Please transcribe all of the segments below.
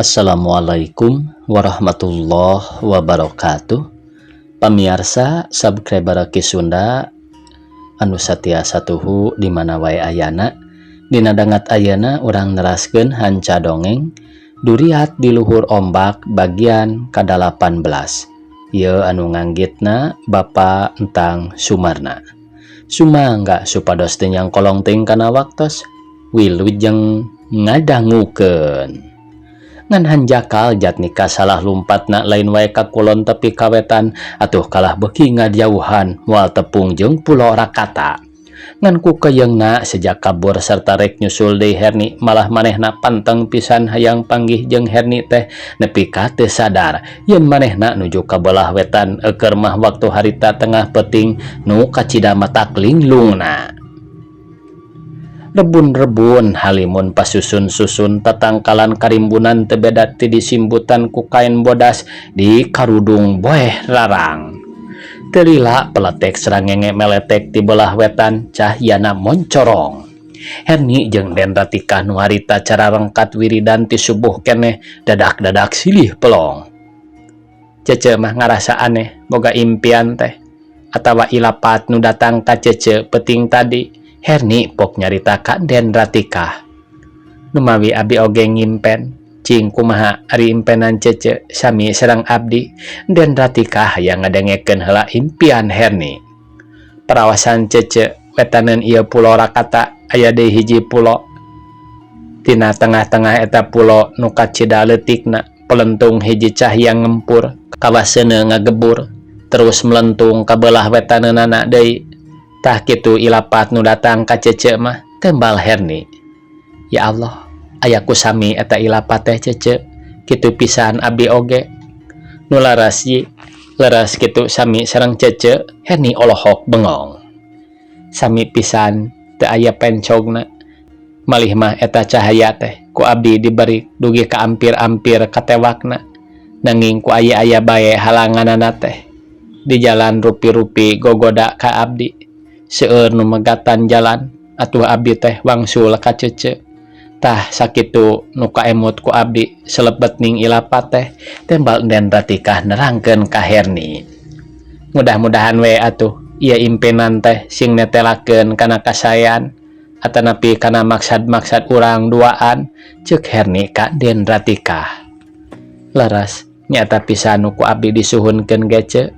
Assalamualaikum warahmatullahi wabarakatuh. Pamirsa subscriber Ki Sunda anu satia satuhu di mana wae ayana, dina dangat ayana urang neraskeun hanca dongeng Duriat di luhur ombak bagian ke-18. Ieu anu nganggitna Bapa Entang Sumarna. Sumangga supados teu nyang kolong ting kana waktos wilujeng ngadangukeun. Ngan hanjakal jatnika salah lumpatna lain wae ka kulon tepi kawetan atuh kalah beuki ngajauhan moal tepung jeung Pulo Rakata. Ngan ku keyeungna sejak kabur sarta rek nyusul deui Herni malah manehna panteng pisan hayang panggih jeung Herni teh nepi ka teu sadar yen manehna nuju ka belah wetan keur mah waktu harita tengah peuting nu kacida matak linglungna. Rebun-rebun halimun pasusun-susun tatangkalan karimbunan teu beda ti disimbutan ku kain bodas di karudung boeh larang. Teu lila peletek srangenge meletek ti belah wetan cahyana moncorong. Herni jeung Den Ratika nu harita cara rengkat wiridan ti subuh keneh dadak-dadak silih pelong. Cece mah ngarasa aneh boga impian teh atawa ilapat nu datang ka cece peuting tadi. Herni pok nyarita ka Den Ratika. Numawi abi oge ngimpen, cing kumaha ari impenan cece sami sareng abdi, Den Ratika hayang ngadengekeun heula impian Herni. Parawasan cece wetaneun ieu Pulo Rakata aya deui hiji pulo. Tina tengah-tengah eta pulo nu kacida leutikna pelentung hiji cahya ngempur kawaseuna ngagebur terus melentung ka belah wetaneunana deui. Tah kitu ilapat nu datang ka cece mah tembal Herni. Ya Allah, ayaku sami eta ilapat teh cece, kitu pisan abdi oge. Nu laras ye, leres kitu sami sareng cece, Herni olohok bengong. Sami pisan teu aya pencogna. Malih mah eta cahaya teh ku abdi diberi dugi ka ampir-ampir katewakna. Nanging ku aya bae halanganana teh. Di jalan rupi-rupi gogoda ka abdi. Seueur nu megatan jalan atuh abdi teh wangsul ka cece. Tah sakitu nu kaemut ku abdi selebet ning ilapat teh tembal Den Ratika nerangkeun ka Herni. Mudah-mudahan we atuh ieu impenan teh sing netelakeun kana kasayan atanapi kana maksad-maksad urang duaan ceuk Herni ka Den Ratika. Leres nyata pisan nu ku abdi disuhunkeun gece.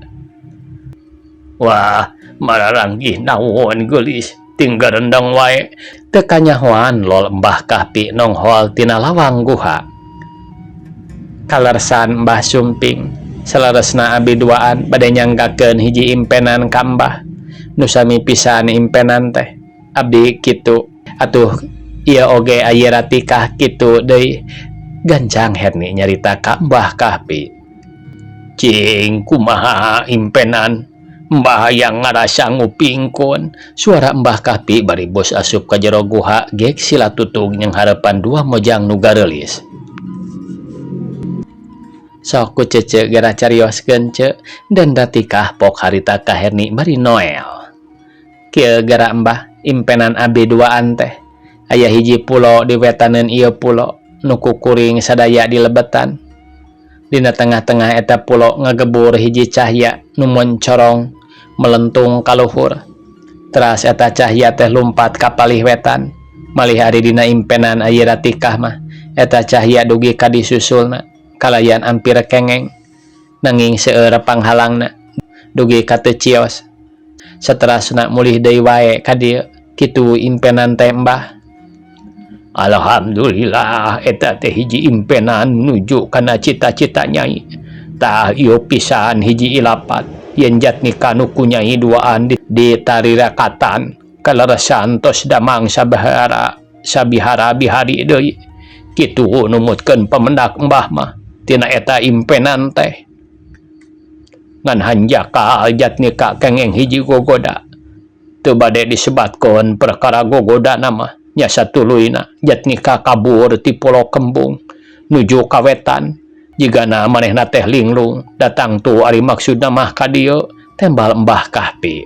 Wah, mararanggih naon geulis tinggal rendang wae teu kanyahoan lol Mbah Kahpi nonghoal tina lawang guha. Kalersan Mbah Sumping salaresna abdi duaan bade nyanggakeun hiji impenan ka Mbah nu sami pisan impenan teh abdi kitu atuh ieu oge aya Ratika kitu deui. Gancang Herni nyarita ka Mbah Kahpi. Cing kumaha impenan Mbah yang ngarasa ngupingkun. Suara Mbah Kahpi bari bos asup ka jero guha gek sila tutug yang harapan dua mojang nu gareulis. Sok ku cece gara carioskeun ce Den Ratika pok harita ka Herni bari Noel. Kieu gara Mbah impenan abdi duaan teh aya hiji pulo di wetaneun ieu pulo nu kukuring sadaya di lebetan. Dina tengah-tengah eta pulo ngagebur hiji cahya nu moncorong melentung ka luhur. Teras eta cahya teh lumpat ka palih wetan. Malih ari dina impenan aya Ratika mah eta cahya dugi ka disusulna kalayan ampir kengeng. Nanging seueur panghalangna dugi ka teu cios. Saterasna mulih deui wae ka dieu. Kitu impenan teh Mbah. Alhamdulillah eta teh hiji impenan nuju kana cita-cita Nyai. Tah ieu pisan hiji ilapat yen jatnika nu ku Nyai duaan di Tarirakatan kaleresan tos damang sabihara bihari deui. Kitu numutkeun pamendak Mbah mah tina eta impenan teh. Ngan hanjakal jatnika kengeng hiji gogoda. Teu bade disebatkeun perkara gogodana mah nya satuluyna jatnika kabur ti Pulo Kembung nuju ka wetan. Jigana manehna teh linglung datang tu ari maksudna mah ka dieu tembal Mbah Kahpi.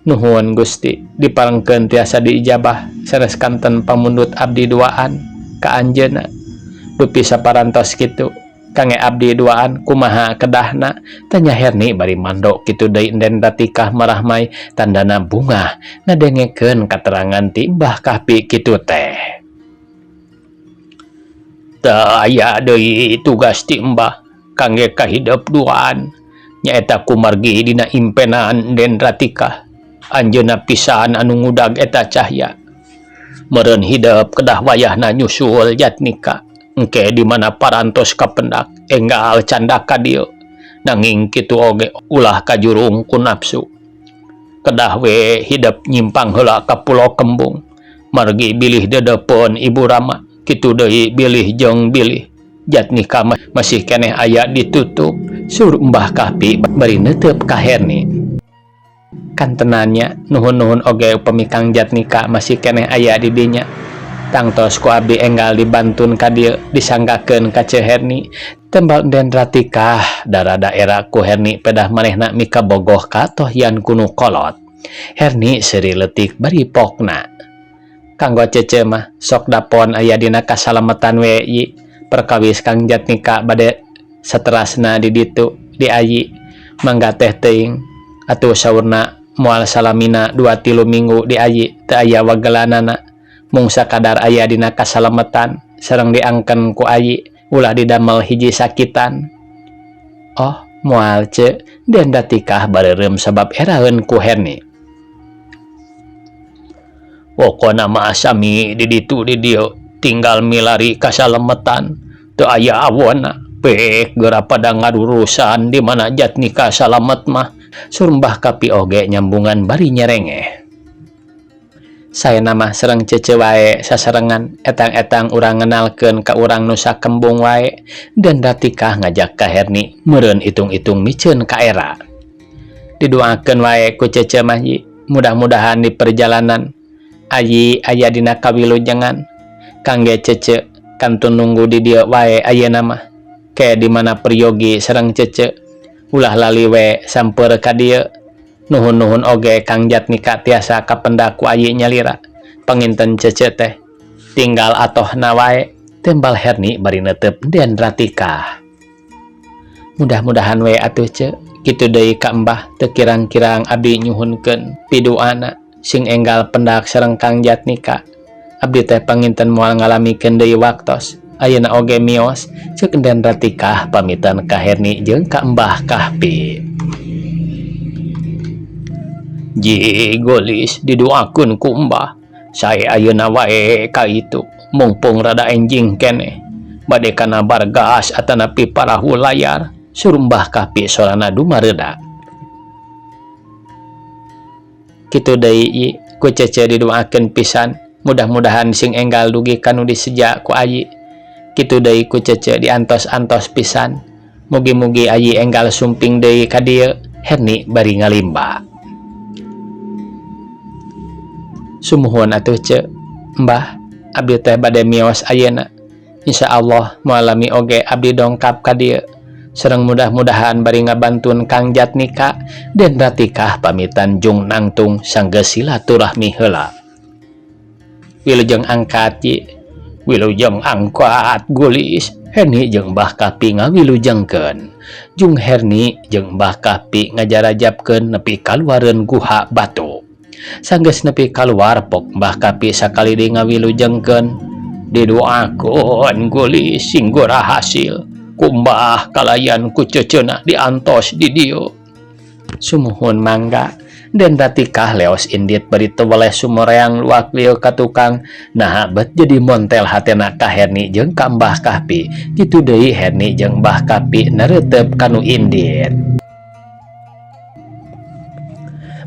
Nuhun Gusti diparengkeun tiasa diijabah sanes kanten pamundut abdi duaan ka anjeunna. dupi saparantos kitu kangge abdi duaan kumaha kedahna tanya Herni bari mandok kitu deui den Ratikah marahmai tandana bunga ngadengekeun katerangan ti Mbah Kahpi kitu teh. Teu aya deui tugas ti Mbah kangge kahidep duaan nyaeta kumargi dina impenan den Ratikah. Anjeunna pisan anu ngudag eta Cahya. Meureun hidep kedah wayahna nyusul Jatnika. Engke di mana parantos kapendak enggal candaka dieu. Nanging kitu oge ulah kajurung ku nafsu. Kedah we hidep nyimpang heula ka Pulau Kembung. Margi bilih dedepon Ibu Rama. Kitu deui bilih jeung bilih. Jatnika masih keneh aya ditutup. Sur Mbah Kahpi bari neuteup ka Herni. Kantenanya nuhun-nuhun oge pemikang Jatnika masih keneh aya di dinya. Tangtos ku abdi enggal dibantun ka dieu disanggakeun ka Ceu Herni. Tembal den Ratikah dara daerah ku Herni pedah manehna mika bogoh ka tohyan kunu kolot. Herni seuri leutik bari pokna. Kanggo Cece mah sok dapon aya dina kasalametan we yi. Perkawis Kang Jatnika bade saterasna di ditu di ayi mangga teh teuing atuh saurna moal salamina 2-3 minggu di ayi teu aya wagelanana mung sakadar aya dina kasalametan sareng diangken ku ayi ulah didamel hiji sakitan. Oh moal ce den Ratikah bareureum sabab eraeun ku Herni. Pokona mah sami di ditu di dieu tinggal milari kasalametan teu aya awonna pek geura pada ngarurusan di mana Jatnika salamet mah. Sur Mbah Kahpi oge nyambungan bari nyerengeh. Saena mah sareng Cece wae sasarengan etang-etang urang ngenalkeun ka urang Nusa Kembung wae. Dan Ratikah ngajak ka Herni meureun itung-itung miceun ka era. Didoakeun wae ku Cece mah yi, mudah-mudahan di perjalanan ayi aya dina kawilujengan. Kangge Cece kantun nunggu di dieu wae ayeuna mah. Ke di mana Priyogi sareng Cece ulah lali we sampeur ka dieu. Nuhun-nuhun oge Kang Jatnika tiasa kapendak ku ayi nyalira. Panginten Cece teh tinggal atohna wae. Tembal Herni bari neuteup den Ratikah. Mudah-mudahan we atuh Ce kitu deui ka Mbah teu kirang-kirang abdi nyuhunkeun pidoana sing enggal pendak sareng Kang Jatnika. Abdi teh panginten moal ngalamikeun deui waktos. Ayeuna oge mios ceuk den Ratikah pamitan ka Herni jeung ka Mbah Kahpi. Ji golis didoakeun ku Mbah. Sae ayeuna wae ka itu mumpung rada enjing keneh. Bade kana bargas atanapi parahu layar. Sur Mbah Kahpi sorana dumareuda. Kitu deui ku Cece didoakeun pisan. Mudah-mudahan sing enggal dugi kanu diseja ku ayi. Kitu deui ku Cece diantos-antos pisan. Mugi-mugi ayi enggal sumping deui ka dieu. Herni bari ngalimba. Sumuhun atuh Ce. Mbah, abdi teh bade mios ayeuna. Insyaallah moalami oge abdi dongkap ka dieu. Sareng mudah-mudahan bari ngabantun Kang Jatnika. Den Ratikah pamitan jung nangtung sanggeus silaturahmi heula. Wilujeng angkat Ji. Wilujeng angkat gulis. Herni jeung Mbah Kahpi ngawilujengkeun. Jung Herni jeung Mbah Kahpi ngajarajabkeun nepi kaluareun guha batu. Sanggeus nepi kaluar pok Mbah Kahpi sakali deui ngawilujengkeun. Didoakeun gulis sing gora hasil. Ku Mbah kalayan ku Ceceuna diantos di dieu. Sumuhun mangga. Den Ratikah leos indit bari teu weleh sumoreang luak lieu ka tukang. Nah bet jadi montel hatena ka Herni jeung ka Mbah Kahpi. Kitu deui Herni jeung Mbah Kahpi nareuteup kanu indit.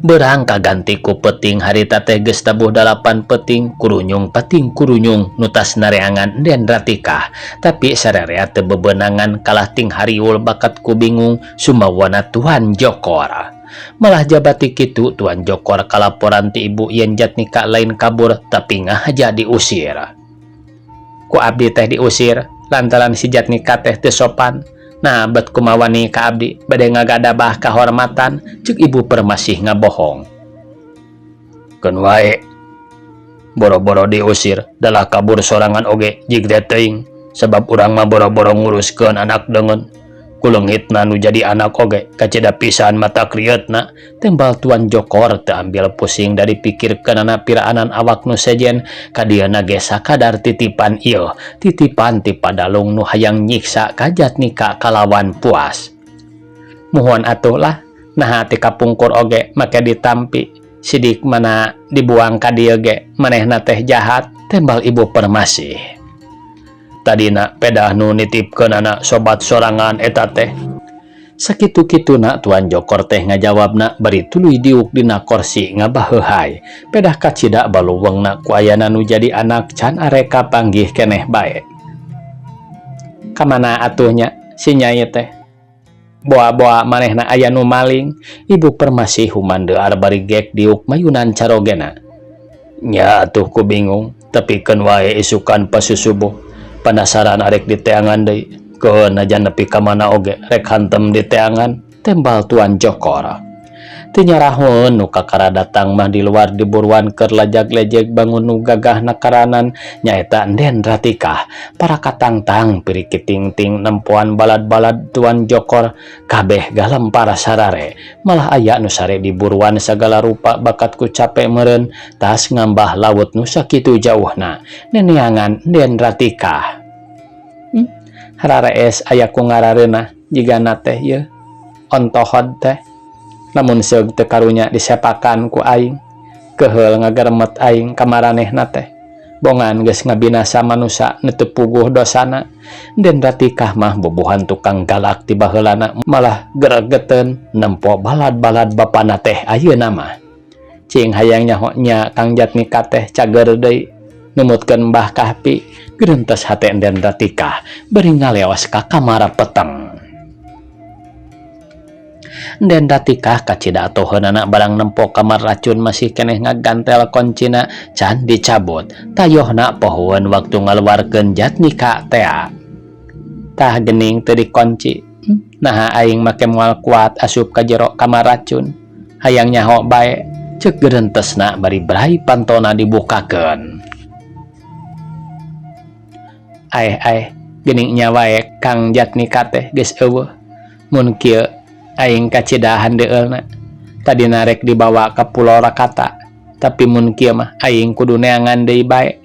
Berang kaganti ku peting harita teh geus tabuh 8 peting kurunyung peting kurunyung nutas nareangan Den Ratikah. Tapi sarerea teu bebenangan kalah ting hariul bakat ku bingung sumawana Tuan Jokor. Malah jabati kitu Tuan Jokor kalaporan ti Ibu yen Jatnika lain kabur tapi ngahaja diusir. Ku abdi teh diusir lantaran si Jatnika teh teu sopan. Nah bet kumawani ka abdi bade ngagadabah kahormatan ceuk Ibu Permasih ngabohong. Keun wae boro-boro diusir dalah kabur sorangan oge jig teuing Sebab urang mah boro-boro nguruskeun anak dengan kuleungitna nu jadi anak oge kaceda pisan mata krietna. Tembal Tuan Jokor teu ambil pusing dari pikirkeunana piraanan awak nu sejen kadiana ge sakadar titipan ieu, titipan ti padalung nu hayang nyiksa ka Jatnika kalawan puas. Muhun atuh lah, naha ti kapungkur oge make ditampi, sidik mana dibuang ka dieu ge manehna teh jahat. Tembal Ibu Permasih. Tadina pedah nu nitipkeun anak sobat sorangan eta teh. Sakitu-kituna Tuan Jokor teh ngajawabna bari tuluy diuk dina kursi ngabaheuhai. Pedah kacida baluweungna ku ayana nu jadi anak can areka panggih keneh bae. Kamana atuhnya si Nyai teh? Boa-boa manehna aya nu maling. Ibu Permasih humandeuar bari gek diuk mayunan carogena. Nya atuh ku bingung, tapi keun wae isukan pasusubuh. Penasaran arek di teangan deui, keun najan nepi ka mana oge rek hantem di teangan. Tembal Tuan Jokor. Teu nyarahoeun nu kakara datang mah di luar diburuan keur lajag-lejeg bangun nu gagah nakaranan nyaeta Enden Ratikah. Para katangtang piri kiting-ting nempoan balad-balad Tuan Jokor kabeh galem para sarare. Malah aya nu sare diburuan sagala rupa bakat ku capek meureun tas ngambah laut nu sakitu jauhna. Neneangan Enden Ratikah. Hararees aya ku ngarareunah jigana teh ieu ontohod teh. Namun seug teu karunya disepakan ku aing, keheul ngageremet aing ka maranehna teh. Bongan geus ngabinasa manusa nu teu puguh dosana. Den Ratikah mah bobohan tukang galak ti baheulana malah gregeteun nempo balad-balad bapana teh ayeuna mah. Cing hayang nyaho nya Kang Jatnika teh cager deui numutkeun Mbah Kahpi. Geurentes hate Den Ratikah bari ngaleos ka kamar peteng. Den Ratikah kacida atoheunana barang nempo kamar racun masih keneh ngagantel kuncina can dicabut. Tayohna pohoeun waktu ngaluarkeun Jatnika tea. Tah geuning teu dikunci. Naha aing make moal kuat asup ka jero kamar racun. Hayang nyaho bae, ceuk geurentesna bari brai pantona dibukakeun. Aeh geuning nya wae Kang Jatnika teh geus eueuh. Mun kieu aing kacida handeueulna tadina rek dibawa ka Pulau Rakata, tapi mun kieu mah aing kudu neangan deui bae.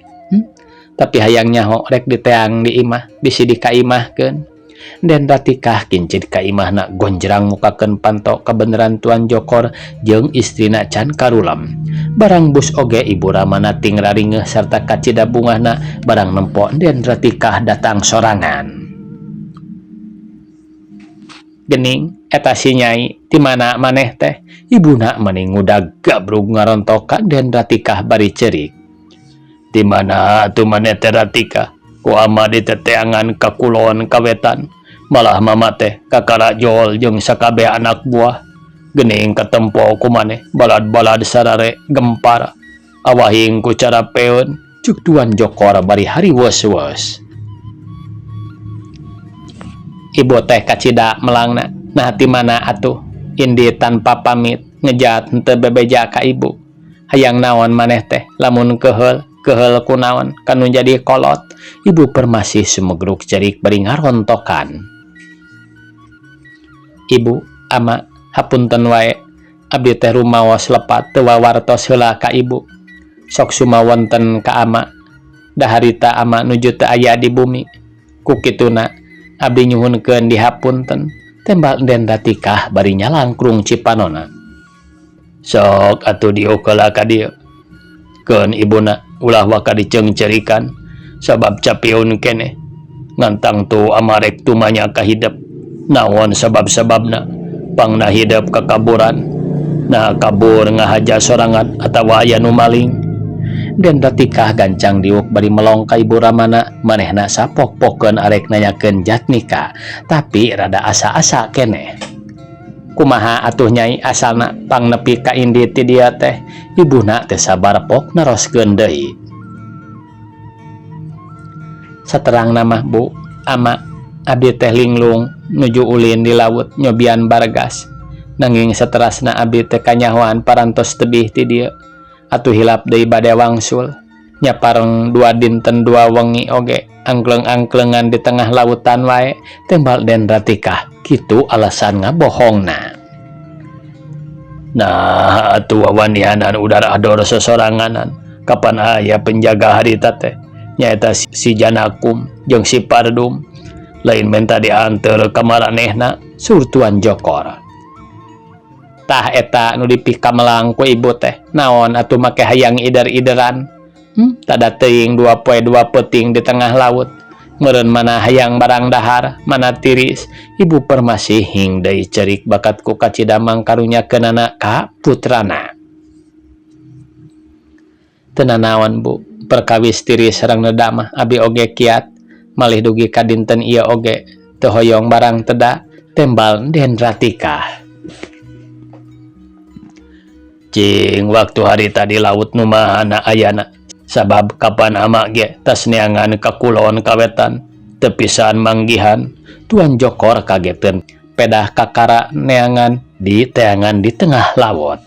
Tapi hayang nyaho rek diteang di imah bisi dikaimahkeun. Den Ratikah kincid ka imahna gonjrang mukakeun panto kabeneran Tuan Jokor jeung istrina can karulem. Barang bus oge Ibu Ramana ting raringeuh sarta kacida bungahna barang nempo Den Ratikah datang sorangan. Gening eta si Nyai ti mana maneh teh? Ibuna meuning ngudag gabrug ngarontok ka Den Ratikah bari ceurik. Di mana atuh maneh teh Ratikah? Ku ama di teteangan ka kulon ka wetan. Malah mama teh kakara jol jeung sakabeh anak buah. Gening katempo ku maneh balad-balad sarare gempar. Awahing ku cara peun cuk Tuan Jokor bari hariweus-weus. Ibu teh kacida melangna, nah ti mana atuh? Indi tanpa pamit ngejat henteu bebeja ka Ibu. Hayang naon maneh teh lamun keheul kunaon kanu jadi kolot. Ibu Permasih sumegruk cerik bari ngarontokan. Ibu, ama, hapunten wae. Abdi teh rumaos lepat teu wawartos heula ka Ibu. Sok sumawonten ka ama. Daharita ama nuju teu aya di bumi. Ku kituna abdi nyuhunkeun dihapunten. Tembak Den Ratikah bari nyalangkrung cipanona. Sok atuh diokeula ka dieu. Keun ibuna ulah waka diceung-ceurikan sabab capiun keneh. Ngantang tu amarek tumanya ka hidep. Naon sabab-sababna? Pangna hidep ka kaburan. Nah kabur ngahaja sorangan atawa aya nu maling. Den Ratikah gancang diuk bari melong ka Ibu Ramana manehna sapok-pokkeun arek nanyakeun Jatnika, tapi rada asa-asa keneh. Kumaha atuh Nyai asalna pang nepi ka indi ti dia teh? Ibuna teh sabar pok neroskeun deui. Saterangna mah Bu, ama, abdi teh linglung nuju ulin di laut nyobian Bargas. Nanging saterasna abdi teh kanyahoan parantos tebih ti dieu. Atuh hilap deui bade wangsul. Nya pareng 2 dinten 2 wengi oge angkleng-angklengan di tengah lautan wae, tembal Den Ratika kitu alasan ngabohongna. Nah, atuh wawanianan udara ador sesoranganan, kapan aya penjaga harita teh nyaeta si Janakum jeung si Pardum, lain menta diantar ka maranehna, sur Tuan Jokor. Tah eta nu dipikamelang ku ibu teh naon atuh make hayang ider-ideran? Tada teuing 2 poe 2 peuting di tengah laut, meureun mana hayang barang dahar, mana tiris. Ibu Permasi hing deui cerik bakat ku kacidamang karunyakeunana ka putrana. Teu nanaon Bu, perkawis tiris sareng nedamah abi oge kiat, malih dugi ka dinten ieu oge teu hoyong barang teda, tembal Den Ratika. Cing waktu harita di laut nu mahana ayana, sabab kapan ama ge tas neangan ka kulon kawetan tepisan manggihan. Tuan Jokor kageteun pedah kakara neangan di teangan di tengah laut.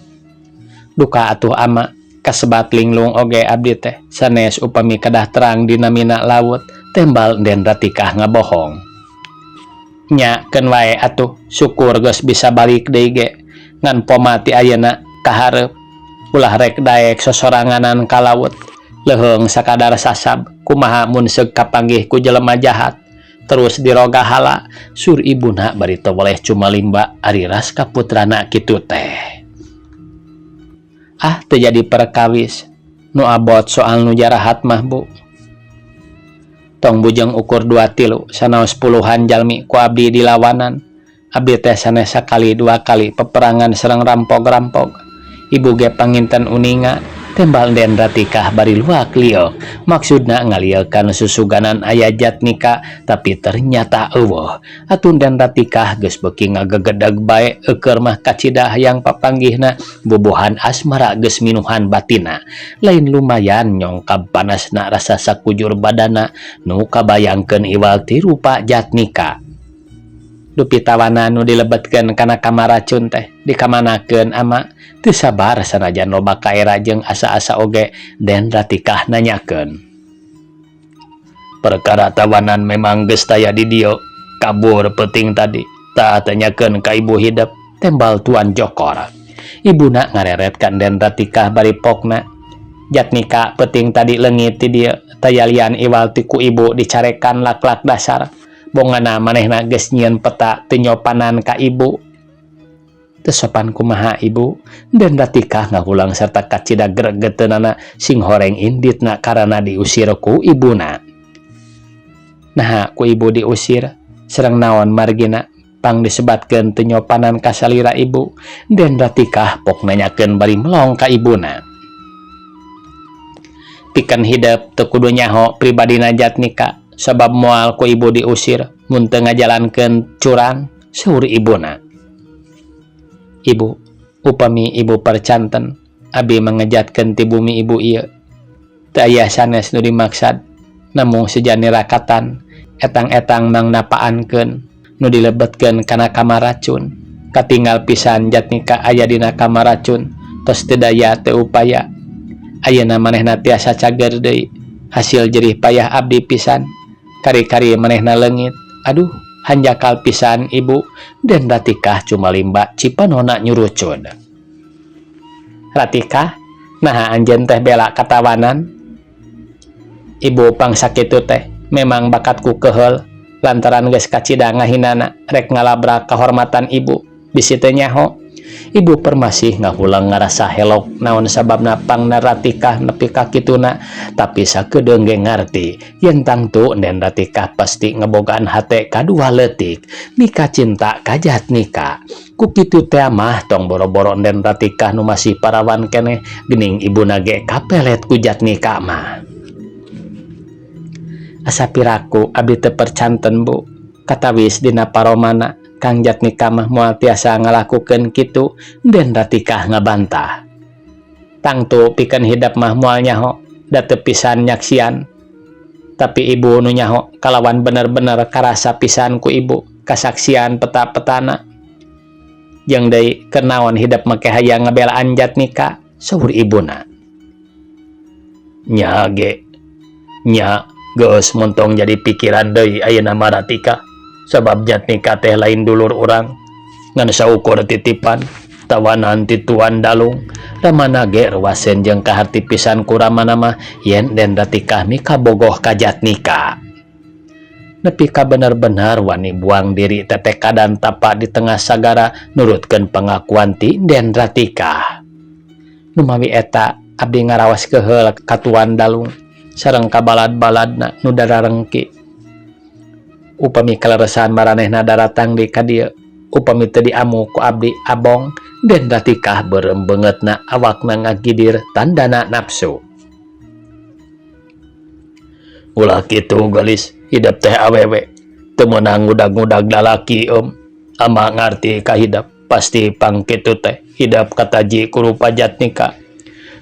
Duka atuh ama kasebat linglung oge abdi teh sanes upami kedah terang dina mina laut, tembal Den Ratika ngabohong. Nya keun wae atuh syukur geus bisa balik deui ge ngan pomati ayeuna kahareup ulah rek daek sosoranganan ka laut. Leheung sakadar sasab kumaha mun seug kapanggih ku jelema jahat terus diroga hala, sur ibuna bari teu boleh cuma limba ari ras ka putrana kitu teh. Teu jadi perkawis nu abot soal nu jarahat mah Bu. Tong bujeng ukur 2-3 sanaos puluhan jalmi ku abdi di lawanan. Abdi teh sanes sakali 2 kali peperangan sareng rampog-rampog. Ibu ge panginten uninga, tembal Den Ratika bari luak lieu, maksudna ngalieulkeun susuganan aya Jatnika, tapi ternyata eueuh. Atuh Den Ratika geus beuki ngagegedeg bae eukeur mah kacida hayang papanggihna, bubuhan asmara geus minuhan batina. Lain lumayan nyongkab panasna rasa sakujur badana nu kabayangkeun iwal ti rupa Jatnika. Dupi tawana nu dilebetkeun kana kamaracun teh dikamanakeun ama, teu sabar sanajan loba kaera jeung asa-asa oge Den Ratika nanyakeun. Perkara tawanan memang geus taya di dieu, kabur peuting tadi, tah tanyakeun ka ibu hideep, tembal Tuan Jokor. Ibuna ngareretkan Den Ratika bari pokna. Jatnika peuting tadi leungit ti dieu, taya lian iwal ti ku ibu dicarekan lak-lak dasar. Bongana manehna geus nyieun peta teu nyopanan ka ibu. Teu sopan kumaha ibu? Den Ratika ngahulang sarta kacida gregeteunana sing horeng inditna karana diusir ku ibuna. Nah, ku ibu diusir sareng naon margina pang disebatkeun teu nyopanan ka salira ibu. Den Ratika pok nanyakeun bari melong ka ibuna. Pikeun hideep teu kudu nyaho pribadina Jatnika, sabab moal ku ibu diusir mun teu ngajalankeun curang, saur ibuna. Ibu, upami ibu percanten, abi mangejatkeun ti bumi ibu ieu. Teu aya sanes nu dimaksad, namung sejani rakatan, etang-etang mangnapaankeun nu dilebetkeun kana kamaracun. Katinggal pisan Jatnika aya dina kamaracun, tos teu daya teu upaya. Ayeuna manehna tiasa cager deui, hasil jerih payah abdi pisan. Kari-kari manehna leungit, aduh hanjakal pisan ibu. Den Ratika cuma limba cipanona nyurucun. Ratika, nah anjeun teh bela katawanan. Ibu pang sakitu teh memang bakatku keheul lantaran geus kacida ngahinana rek ngalabrak kahormatan ibu, bisi teu nyaho. Ibu Permasi ngahulang ngarasa helok naon sababna pangna Ratika nepi ka kituna, tapi sakedeung ge ngarti yen tangtu Den Ratika pasti ngebogaan hate kadua leutik mika cinta ka Jatnika. Ku kitu teh mah tong boro-boro Den Ratika nu masih parawan keneh geuning ibuna ge kapelet ku Jatnika mah. Asa piraku abdi teu percanten Bu, katawis dina paromana Kang Jatnika mah moal tiasa ngalakukeun kitu. Den Ratika ngabantah. Tangtu pikeun hideep mah moal nyaho da teu pisan nyaksian. Tapi ibu nu nyaho kalawan bener-bener karasa pisan ku ibu kasaksian peta-petana. Jeung deui keur naon hideep make hayang ngabelaan Jatnika, saur ibuna. Nya ge, nya Geus muntong jadi pikiran deui ayeuna mah Ratika, sabab Jatnika teh lain dulur urang ngan saukur titipan tawanan ti Tuan Dalung. Ramana ge ruasen jeung kaharti pisan ku Ramana mah yen Den Ratika mika bogoh ka Jatnika. Nepi ka bener-bener wani buang diri teteka dan tapa di tengah sagara nurutkeun pengakuan ti Den Ratika. Numawi eta abdi ngarawas keheul ka Tuan Dalung sareng ka balad-baladna nu dararengki. Upami kaleresan maranehna daratang di ka dieu, upami teu diamu ku abdi abong, Den Ratika beureum beungeutna awakna ngagidir tandana nafsu. Ulah kitu gelis, hidup teh awewe teu meunang ngudag-ngudag lalaki ama ngarti ka hidup pasti pang kitu teh hidup kataji ku rupa Jatnika.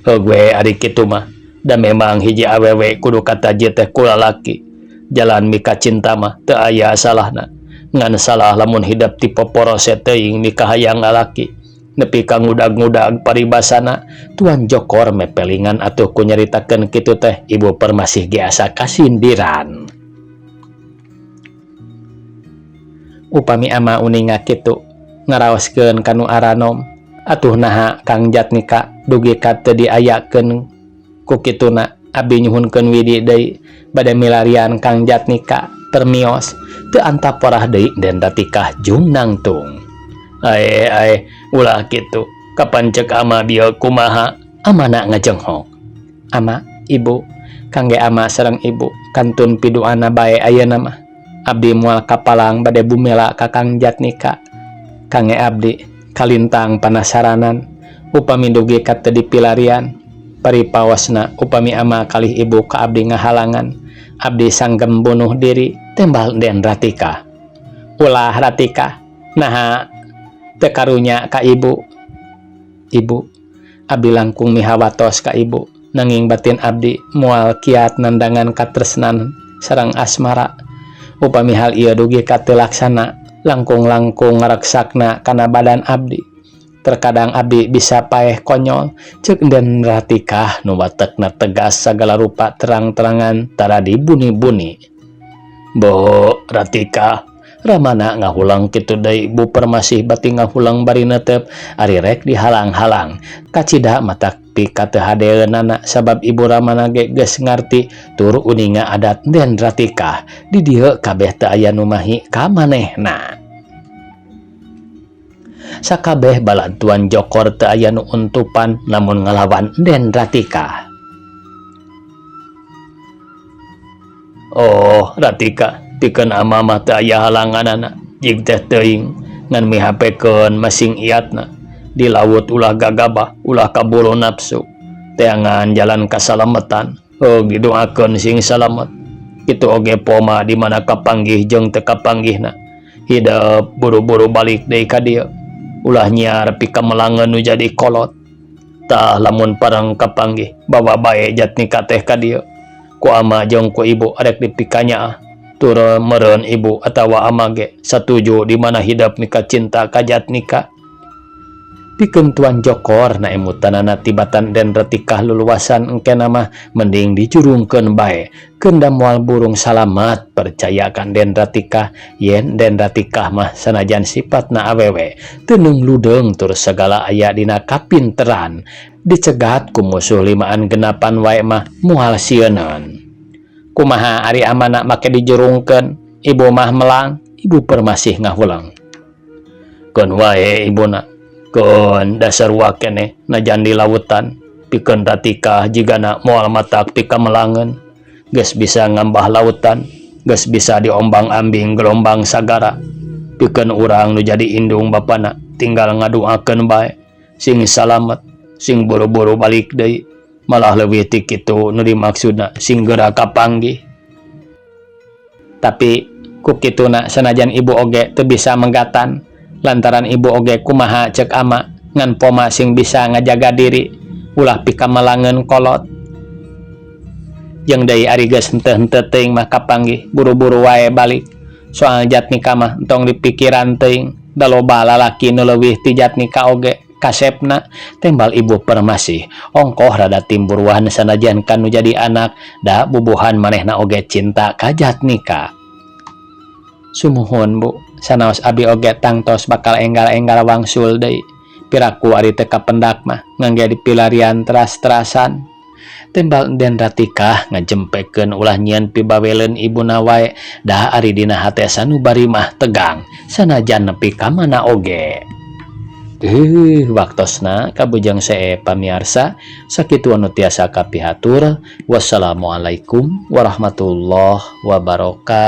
Hegue ari kitu mah da memang hiji awewe kudu kataji teh ku lalaki. Jalan mika cinta mah teu aya salahna, ngan salah lamun hidup ti poporose teuing mika hayang lalaki. Nepi ka ngudag-ngudag paribasana Tuan Jokor mepelingan atuh ku nyaritakeun kitu teh Ibu Permasih ge asa kasindiran. Upami ama uninga kitu ngaraoskeun kanu aranom, atuh naha Kang Jatnika dugi ka teu diayakeun ku kituna abdi nyuhunkeun widi deui bade milarian Kang Jatnika permios teu antap porah deui Den Ratika jung nangtung. Ae ulah kitu, kapan cek ama bieu kumaha? Amana ngajenghok. Ama, ibu, kangge ama sareng ibu kantun piduana bae ayeuna mah. Abdi moal kapalang bade bumela ka Kang Jatnika. Kangge abdi kalintang panasaranan upami dugi ka teu dipilarian. Paripawasna upami ama kalih ibu ka abdi ngahalangan, abdi sanggem bunuh diri tembal Den Ratika. Ulah Ratika, naha teu karunya ka ibu. Ibu, abdi langkung mihawatos ka ibu, nanging batin abdi moal kiat nandangan katresnan sareng asmara. Upami hal ieu dugi ka teu laksana, langkung-langkung ngaraksakna kana badan abdi. Terkadang abdi bisa paeh konyol, ceuk Den Ratika nu watekna tegas sagala rupa terang-terangan tara dibuni-buni. Bo Ratika, Ramana ngahulang kitu deui Bu Permasih bati ngahulang bari neuteup ari rek dihalang-halang. Kacida matak pika teu hadeunana sabab Ibu Ramana ge geus ngarti tur uninga adat Den Ratika. Di dieu kabeh teu aya nu mahi ka manehna. Sakabeh balad Tuan Jokor teu aya nu untupan namun ngalawan Den Ratika. Oh, Ratika, pikeun ama mah teu aya halanganana, jig teh teuing ngan mihapekeun masing iatna. Di laut ulah gagabah, ulah kaburu nafsu. Teangan jalan kasalametan, heug didoakeun sing salamet. Kitu oge poma di mana kapanggih jeung teu kapanggihna. Hidup buru-buru balik deui ka dieu. Ulah nyiar pika melangeun nu jadi kolot. Tah lamun parang kapanggih, bawa bae Jatnika teh ka dieu. Ku ama jeung ku ibu arek dipikanya tur meureun ibu atawa ama ge satuju di mana hidup mika cinta ka Jatnika. Pikeun Tuan Jokor na emutanana tibatan Den Ratika luluasan engkena mah mending dicurungkeun bae keun da moal burung salamat percayakan Den Ratika yen Den Ratika mah sanajan sifatna awewe teu nungludeung tur segala aya dina kapinteran dicegat ku musuh limaan genapan wae mah moal sieuneun. Kumaha ari amana make dijurungkeun, ibu mah melang, Ibu Permasih ngahulang. Keun wae ibuna, keun dasar wakene najan di lautan, pikeun Ratika jigana moal matak pika melangeun, geus bisa ngambah lautan, geus bisa diombang-ambing gelombang sagara. Pikeun urang nu jadi indung bapana tinggal ngaduakeun bae, sing salamet, sing buru-buru balik deui. Malah leuwih ti kitu nu dimaksudna sing geura kapanggih. Tapi ku kituna sanajan ibu oge teu bisa menggatan lantaran ibu oge kumaha ceuk ama ngan poma sing bisa ngajaga diri ulah pika melangeun kolot. Jeung deui ari geus henteu-henteu teuing mah kapanggih buru-buru wae balik. Soal Jatnika mah entong dipikiran teuing da loba lalaki nu leuwih ti Jatnika oge. kasepna tembal ibu permasih ongkoh rada timburuan sanajan kanu jadi anak da bubuhan manehna oge cinta kajat nikah. Sumuhun Bu, sanaos abi oge tangtos bakal enggal-enggal wangsul deui. Piraku ari teu kapendak mah ngangge dipilarian teras-terasan. Tembal enden Ratika ngajempekeun ulah nyieun pibaweleun ibuna wae da ari dina hate sanubari mah tegang sanajan nepi ka mana oge. Waktosna kabujang sae pamiarsa sakitu anu tiasa kapihatur. Wassalamualaikum warahmatullahi wabarakatuh.